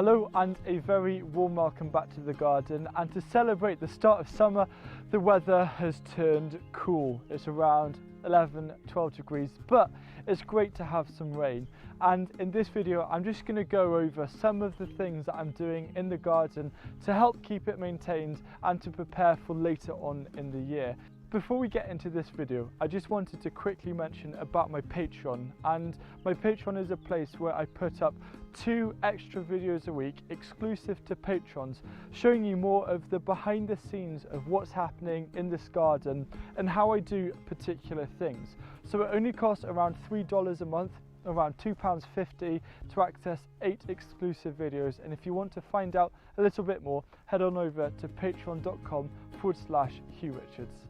Hello and a very warm welcome back to the garden, and to celebrate the start of summer the weather has turned cool. It's around 11-12 degrees, but it's great to have some rain. And in this video I'm just going to go over some of the things that I'm doing in the garden to help keep it maintained and to prepare for later on in the year. Before we get into this video, I just wanted to quickly mention about my Patreon. And my Patreon is a place where I put up 2 extra videos a week exclusive to patrons, showing you more of the behind the scenes of what's happening in this garden and how I do particular things. So it only costs around $3 a month, around £2.50 to access 8 exclusive videos. And if you want to find out a little bit more, head on over to patreon.com/Hugh Richards.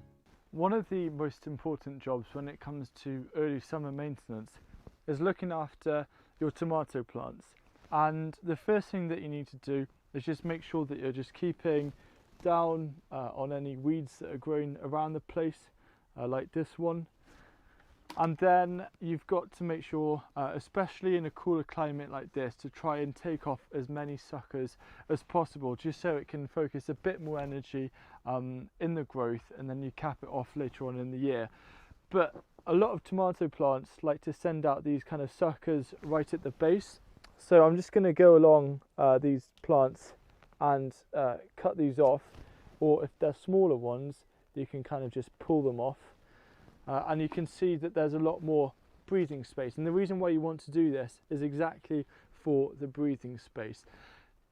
One of the most important jobs when it comes to early summer maintenance is looking after your tomato plants. And the first thing that you need to do is just make sure that you're just keeping down on any weeds that are growing around the place, like this one. And then you've got to make sure, especially in a cooler climate like this, to try and take off as many suckers as possible, just so it can focus a bit more energy in the growth, and then you cap it off later on in the year. But a lot of tomato plants like to send out these kind of suckers right at the base. So I'm just going to go along these plants and cut these off, or if they're smaller ones, you can kind of just pull them off. And you can see that there's a lot more breathing space, and the reason why you want to do this is exactly for the breathing space.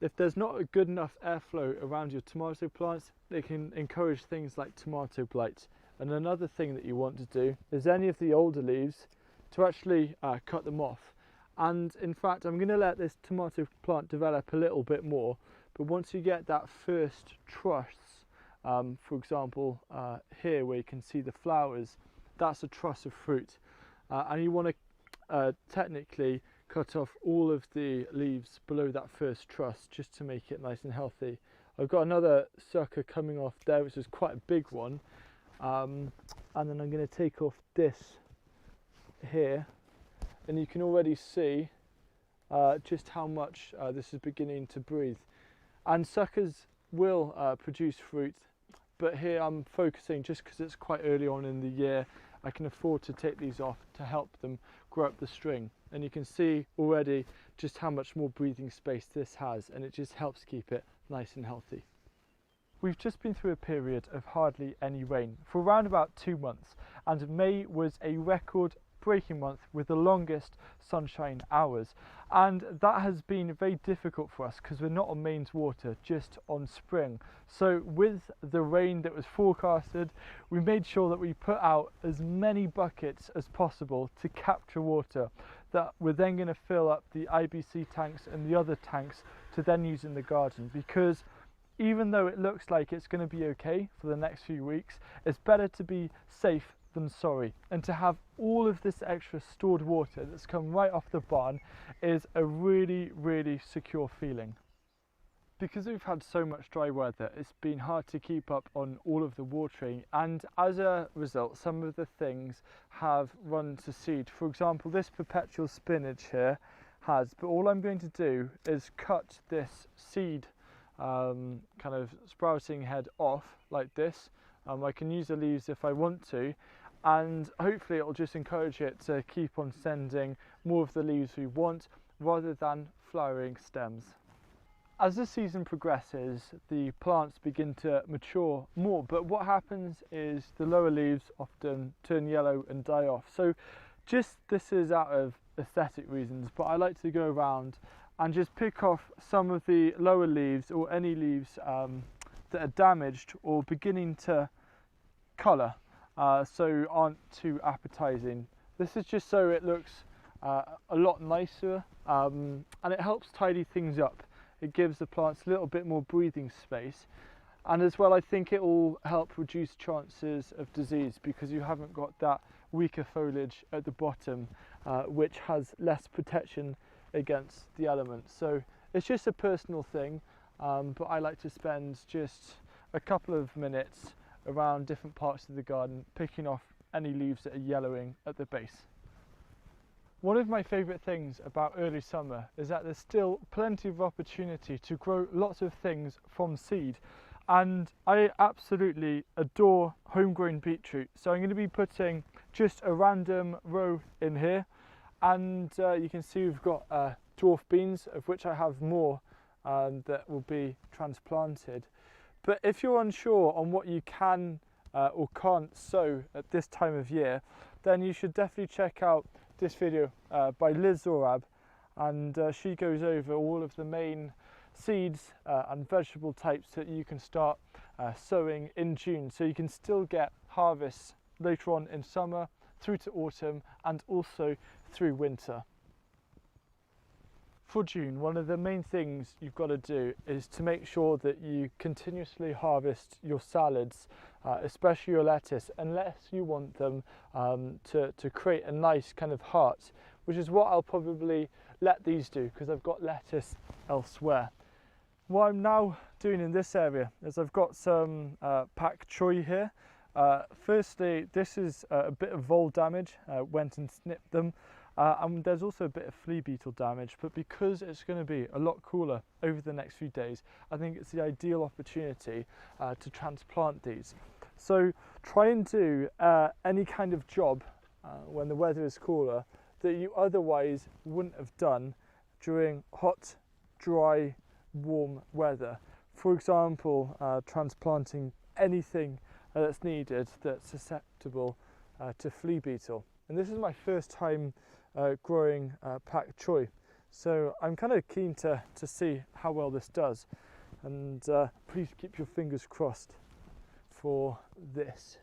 If there's not a good enough airflow around your tomato plants, they can encourage things like tomato blight. And another thing that you want to do is any of the older leaves to actually cut them off. And in fact, I'm going to let this tomato plant develop a little bit more, but once you get that first truss, for example here where you can see the flowers, that's a truss of fruit, and you want to technically cut off all of the leaves below that first truss just to make it nice and healthy. I've got another sucker coming off there, which is quite a big one, and then I'm going to take off this here, and you can already see just how much this is beginning to breathe. And suckers will produce fruit, but here I'm focusing, just because it's quite early on in the year, I can afford to take these off to help them grow up the string. And you can see already just how much more breathing space this has, and it just helps keep it nice and healthy. We've just been through a period of hardly any rain for around about 2 months, and May was a record breaking month with the longest sunshine hours, and that has been very difficult for us because we're not on mains water, just on spring. So with the rain that was forecasted, we made sure that we put out as many buckets as possible to capture water that we're then going to fill up the IBC tanks and the other tanks to then use in the garden. Because even though it looks like it's going to be okay for the next few weeks, it's better to be safe than sorry, and to have all of this extra stored water that's come right off the barn is a really secure feeling. Because we've had so much dry weather, it's been hard to keep up on all of the watering, and as a result some of the things have run to seed. For example, this perpetual spinach here has, but all I'm going to do is cut this seed kind of sprouting head off like this. I can use the leaves if I want to, and hopefully it'll just encourage it to keep on sending more of the leaves we want rather than flowering stems. As the season progresses, the plants begin to mature more, but what happens is the lower leaves often turn yellow and die off. So this is out of aesthetic reasons, but I like to go around and just pick off some of the lower leaves, or any leaves that are damaged or beginning to colour, so aren't too appetizing. This is just so it looks a lot nicer, and it helps tidy things up. It gives the plants a little bit more breathing space, and as well I think it will help reduce chances of disease because you haven't got that weaker foliage at the bottom, which has less protection against the elements. So it's just a personal thing, but I like to spend just a couple of minutes around different parts of the garden picking off any leaves that are yellowing at the base. One of my favourite things about early summer is that there's still plenty of opportunity to grow lots of things from seed, and I absolutely adore homegrown beetroot. So I'm going to be putting just a random row in here, and you can see we've got dwarf beans, of which I have more that will be transplanted. But if you're unsure on what you can or can't sow at this time of year, then you should definitely check out this video by Liz Zorab, and she goes over all of the main seeds and vegetable types that you can start sowing in June, so you can still get harvests later on in summer through to autumn and also through winter. For June, one of the main things you've got to do is to make sure that you continuously harvest your salads, especially your lettuce, unless you want them to create a nice kind of heart, which is what I'll probably let these do because I've got lettuce elsewhere. What I'm now doing in this area is I've got some pak choi here. Firstly, this is a bit of vole damage, went and snipped them. And there's also a bit of flea beetle damage, but because it's going to be a lot cooler over the next few days, I think it's the ideal opportunity to transplant these. So try and do any kind of job when the weather is cooler that you otherwise wouldn't have done during hot, dry, warm weather. For example, transplanting anything that's needed that's susceptible to flea beetle. And this is my first time growing pak choi, so I'm kind of keen to see how well this does, and please keep your fingers crossed for this.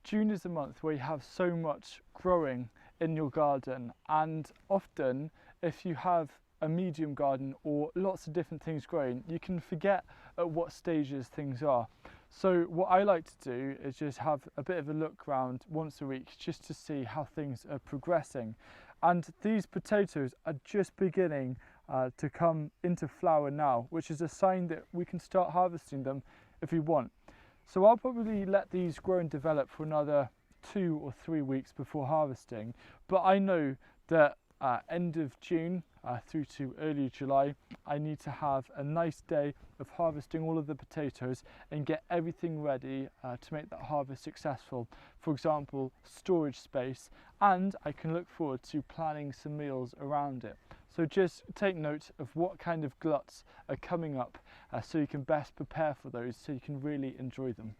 June is a month where you have so much growing in your garden, and often if you have a medium garden or lots of different things growing, you can forget at what stages things are. So what I like to do is just have a bit of a look round once a week just to see how things are progressing. And these potatoes are just beginning to come into flower now, which is a sign that we can start harvesting them if we want. So I'll probably let these grow and develop for another 2 or 3 weeks before harvesting, but I know that end of June through to early July, I need to have a nice day of harvesting all of the potatoes and get everything ready to make that harvest successful. For example, storage space, and I can look forward to planning some meals around it. So just take note of what kind of gluts are coming up so you can best prepare for those so you can really enjoy them.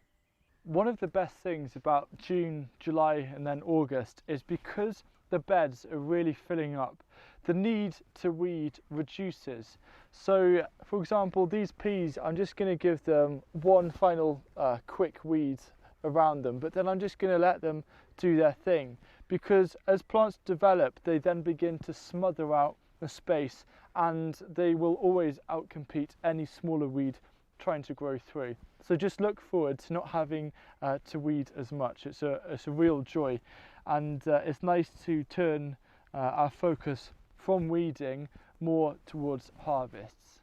One of the best things about June, July and then August is because the beds are really filling up, the need to weed reduces. So for example, these peas, I'm just going to give them one final quick weed around them, but then I'm just going to let them do their thing, because as plants develop they then begin to smother out the space and they will always outcompete any smaller weed trying to grow through. So just look forward to not having to weed as much. It's a real joy, and it's nice to turn our focus from weeding more towards harvests.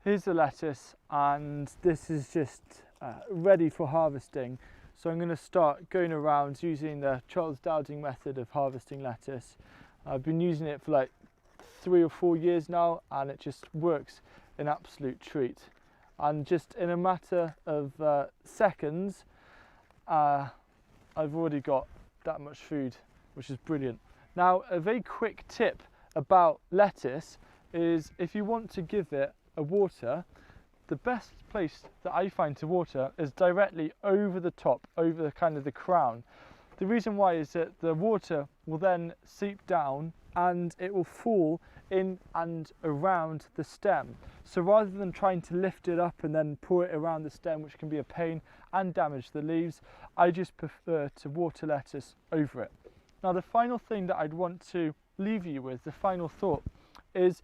Here's the lettuce, and this is just ready for harvesting. So I'm going to start going around using the Charles Dowding method of harvesting lettuce. I've been using it for like 3 or 4 years now, and it just works an absolute treat. And just in a matter of seconds, I've already got that much food, which is brilliant. Now, a very quick tip about lettuce is if you want to give it a water, the best place that I find to water is directly over the top, over the kind of the crown. The reason why is that the water will then seep down and it will fall in and around the stem. So rather than trying to lift it up and then pour it around the stem, which can be a pain and damage the leaves, I just prefer to water lettuce over it. Now the final thing that I'd want to leave you with, the final thought, is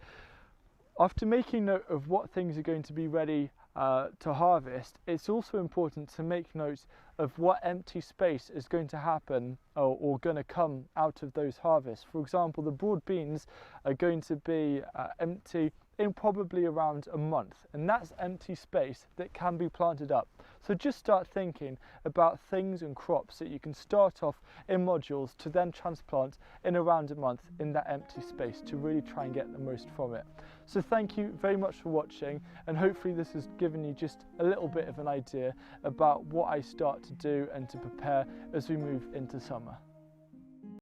after making note of what things are going to be ready to harvest, it's also important to make note of what empty space is going to happen or going to come out of those harvests. For example, the broad beans are going to be empty in probably around a month, and that's empty space that can be planted up. So just start thinking about things and crops that you can start off in modules to then transplant in around a month in that empty space to really try and get the most from it. So thank you very much for watching, and hopefully this has given you just a little bit of an idea about what I start to do and to prepare as we move into summer.